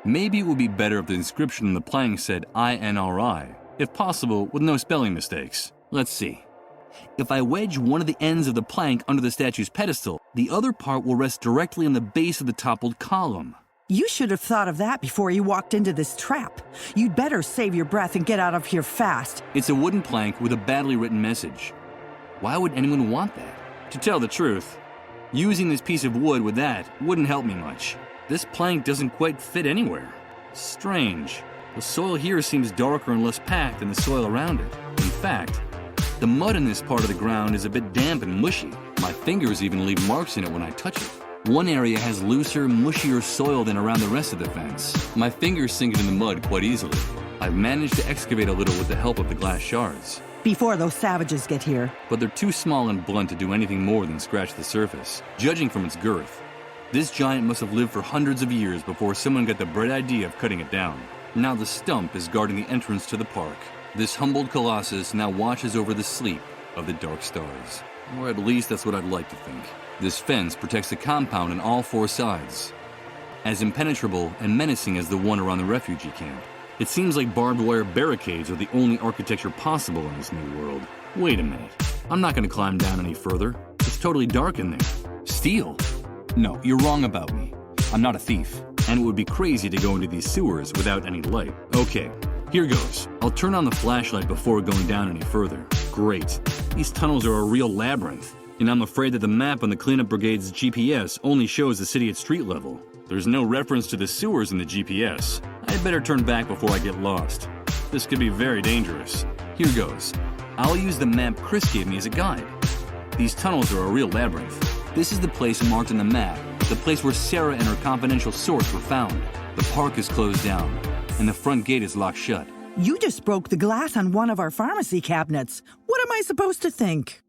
Maybe it would be better if the inscription on the plank said INRI, if possible with no spelling mistakes. Let's see. If I wedge one of the ends of the plank under the statue's pedestal, the other part will rest directly on the base of the toppled column. You should have thought of that before you walked into this trap. You'd better save your breath and get out of here fast. It's a wooden plank with a badly written message. Why would anyone want that? To tell the truth, using this piece of wood with that wouldn't help me much. This plank doesn't quite fit anywhere. Strange. The soil here seems darker and less packed than the soil around it. In fact, the mud in this part of the ground is a bit damp and mushy. My fingers even leave marks in it when I touch it. One area has looser, mushier soil than around the rest of the fence. My fingers sink into the mud quite easily. I've managed to excavate a little with the help of the glass shards. Before those savages get here. But they're too small and blunt to do anything more than scratch the surface, judging from its girth. This giant must have lived for hundreds of years before someone got the bright idea of cutting it down. Now the stump is guarding the entrance to the park. This humbled colossus now watches over the sleep of the dark stars. Or at least that's what I'd like to think. This fence protects the compound on all four sides, as impenetrable and menacing as the one around the refugee camp. It seems like barbed wire barricades are the only architecture possible in this new world. Wait a minute. I'm not going to climb down any further. It's totally dark in there. Steal? No, you're wrong about me. I'm not a thief, and it would be crazy to go into these sewers without any light. Okay, here goes. I'll turn on the flashlight before going down any further. Great. These tunnels are a real labyrinth, and I'm afraid that the map on the cleanup brigade's GPS only shows the city at street level. There's no reference to the sewers in the GPS. I'd better turn back before I get lost. This could be very dangerous. Here goes. I'll use the map Chris gave me as a guide. These tunnels are a real labyrinth. This is the place marked on the map, the place where Sarah and her confidential source were found. The park is closed down, and the front gate is locked shut. You just broke the glass on one of our pharmacy cabinets. What am I supposed to think?